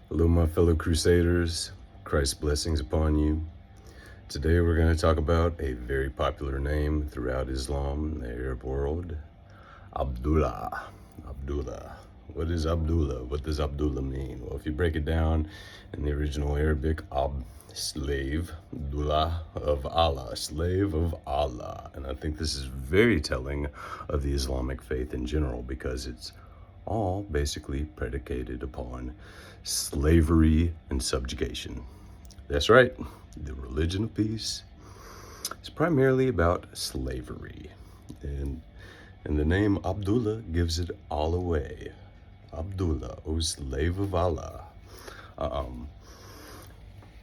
Hello, my fellow crusaders. Christ's blessings upon you. Today we're going to talk about a very popular name throughout Islam, the Arab world, Abdullah. Abdullah. What is Abdullah? What does Abdullah mean? Well, if you break it down in the original Arabic, slave, Dullah of Allah, slave of Allah. And I think this is very telling of the Islamic faith in general because it's all basically predicated upon slavery and subjugation. That's right, the religion of peace is primarily about slavery. And the name Abdullah gives it all away. Abdullah, O slave of Allah.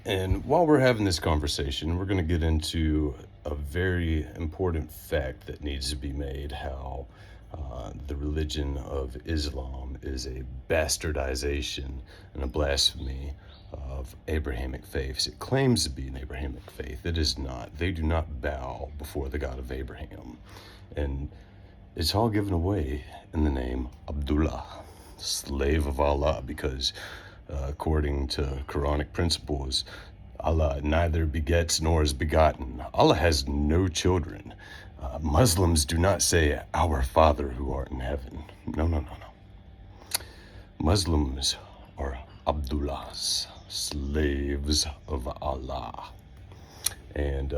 And while we're having this conversation, we're going to get into a very important fact that needs to be made, how the religion of Islam is a bastardization and a blasphemy of Abrahamic faiths. It claims to be an Abrahamic faith. It is not. They do not bow before the God of Abraham. And it's all given away in the name Abdullah, slave of Allah, because according to Quranic principles, Allah neither begets nor is begotten. Allah has no children. Muslims do not say, "Our Father who art in heaven." No. Muslims are Abdullahs, slaves of Allah. And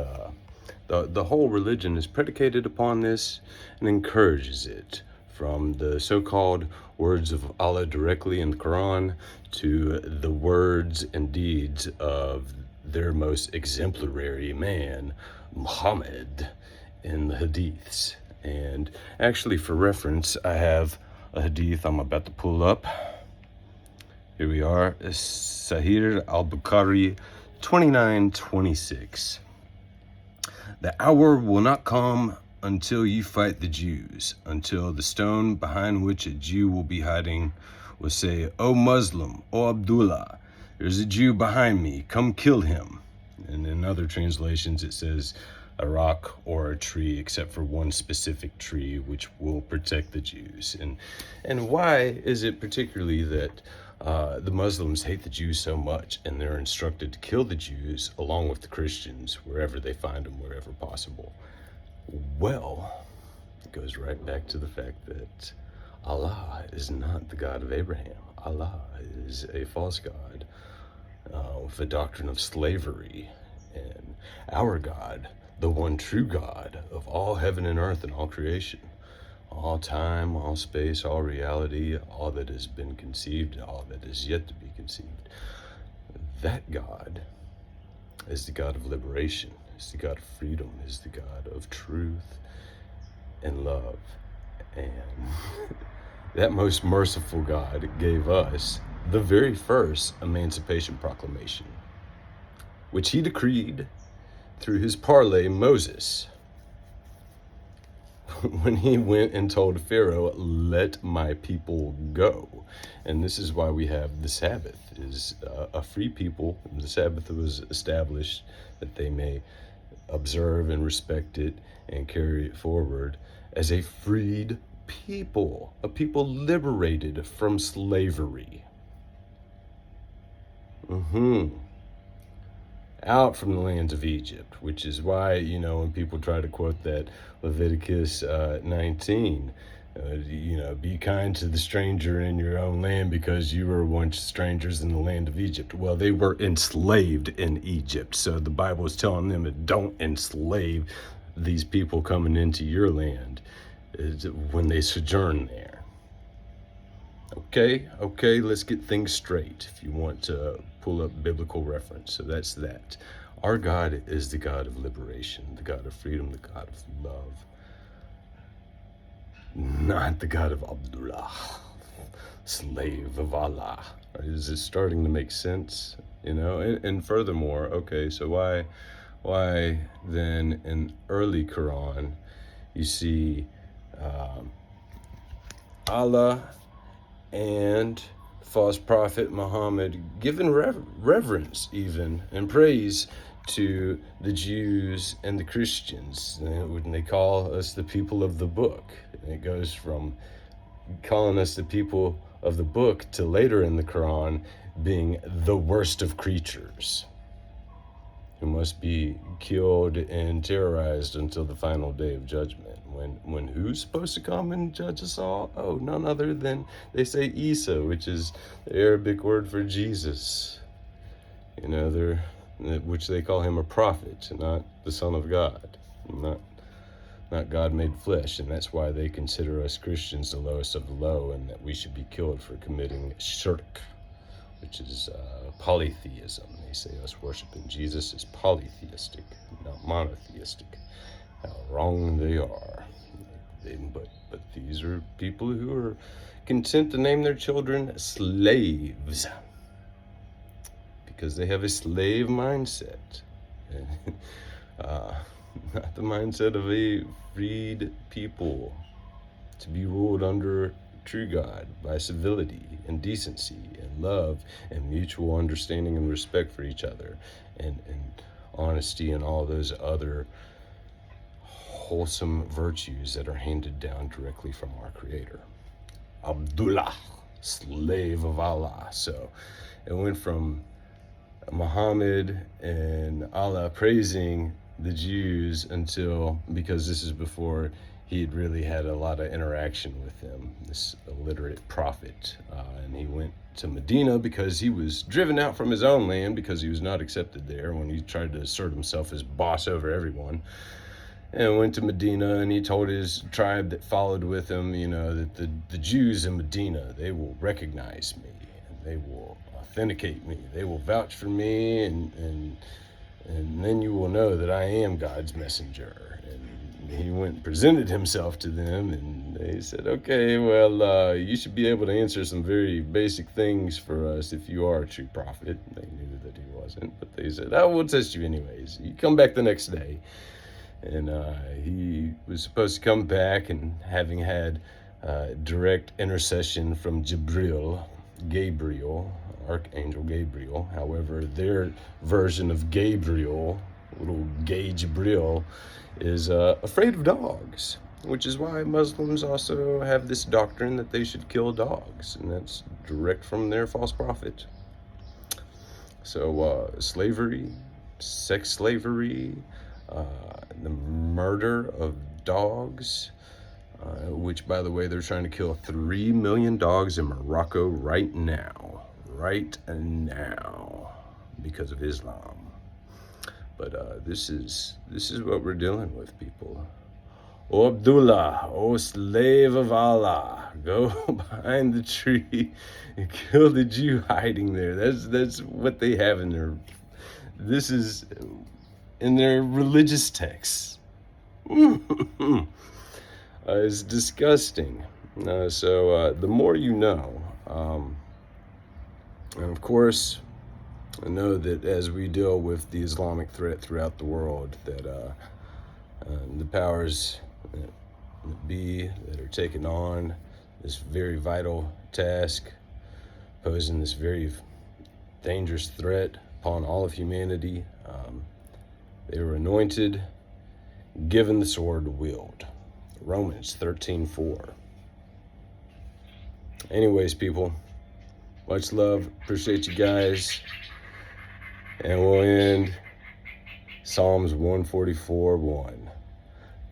the whole religion is predicated upon this and encourages it, from the so-called words of Allah directly in the Quran to the words and deeds of their most exemplary man, Muhammad, in the hadiths. And actually, for reference, I have a hadith I'm about to pull up. Here we are, Sahih al-Bukhari 29:26. The hour will not come until you fight the Jews, until the stone behind which a Jew will be hiding will say, "O Muslim, O Abdullah, there's a Jew behind me, come kill him." And in other translations it says a rock or a tree, except for one specific tree which will protect the Jews. And why is it particularly that the Muslims hate the Jews so much, and they're instructed to kill the Jews along with the Christians wherever they find them, wherever possible? Well, it goes right back to the fact that Allah is not the God of Abraham. Allah is a false God with a doctrine of slavery. And our God, the one true God of all heaven and earth and all creation, all time, all space, all reality, all that has been conceived, all that is yet to be conceived, that God is the God of liberation, is the God of freedom, is the God of truth and love. And that most merciful God gave us the very first Emancipation Proclamation, which he decreed through his parlay Moses, when he went and told Pharaoh, "Let my people go." And this is why we have the Sabbath, is a free people. The Sabbath was established that they may observe and respect it and carry it forward as a freed people, a people liberated from slavery. Out from the lands of Egypt, which is why, when people try to quote that Leviticus 19, be kind to the stranger in your own land because you were once strangers in the land of Egypt. Well, they were enslaved in Egypt. So the Bible is telling them that don't enslave these people coming into your land when they sojourn there. Okay, let's get things straight if you want to pull up biblical reference. So that's that. Our God is the God of liberation, the God of freedom, the God of love. Not the God of Abdullah, slave of Allah. Is it starting to make sense? And furthermore, okay, so why then in early Quran you see Allah and false prophet Muhammad giving reverence even and praise to the Jews and the Christians when they call us the people of the book? And it goes from calling us the people of the book to later in the Quran being the worst of creatures, who must be killed and terrorized until the final day of judgment. When who's supposed to come and judge us all? Oh, none other than, they say, Isa, which is the Arabic word for Jesus. You know, which they call him a prophet, not the Son of God, not God made flesh. And that's why they consider us Christians the lowest of the low, and that we should be killed for committing shirk, which is polytheism. They say us worshiping Jesus is polytheistic, not monotheistic. How wrong they are. But these are people who are content to name their children slaves because they have a slave mindset. Not the mindset of a freed people to be ruled under true God by civility and decency and love and mutual understanding and respect for each other and honesty and all those other wholesome virtues that are handed down directly from our Creator. Abdullah, slave of Allah. So it went from Muhammad and Allah praising the Jews until, because this is before he had really had a lot of interaction with them, this illiterate prophet. And he went to Medina because he was driven out from his own land because he was not accepted there when he tried to assert himself as boss over everyone. And went to Medina, and he told his tribe that followed with him, you know, that the Jews in Medina, they will recognize me, and they will authenticate me, they will vouch for me, and then you will know that I am God's messenger. And he went and presented himself to them, and they said, okay, well, you should be able to answer some very basic things for us if you are a true prophet. They knew that he wasn't, but they said, oh, we'll test you anyways. You come back the next day. And he was supposed to come back, and having had direct intercession from Gabriel, Archangel Gabriel. However, their version of Gabriel, little gay Jibril, is afraid of dogs, which is why Muslims also have this doctrine that they should kill dogs, and that's direct from their false prophet. So slavery, sex slavery, the murder of dogs, which, by the way, they're trying to kill 3 million dogs in Morocco right now, because of Islam. But this is what we're dealing with, people. O Abdullah, O slave of Allah, go behind the tree and kill the Jew hiding there. That's what they have in their. This is in their religious texts. It's disgusting. So the more you know, and of course, I know that as we deal with the Islamic threat throughout the world, that the powers that be that are taking on this very vital task, posing this very dangerous threat upon all of humanity, they were anointed, given the sword to wield. Romans 13:4. Anyways, people, much love. Appreciate you guys. And we'll end Psalms 144:1.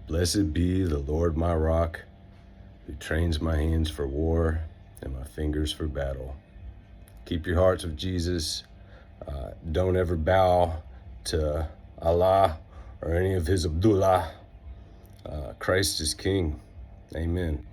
Blessed be the Lord my rock, who trains my hands for war and my fingers for battle. Keep your hearts with Jesus. Don't ever bow to Allah or any of his Abdullah. Christ is King. Amen.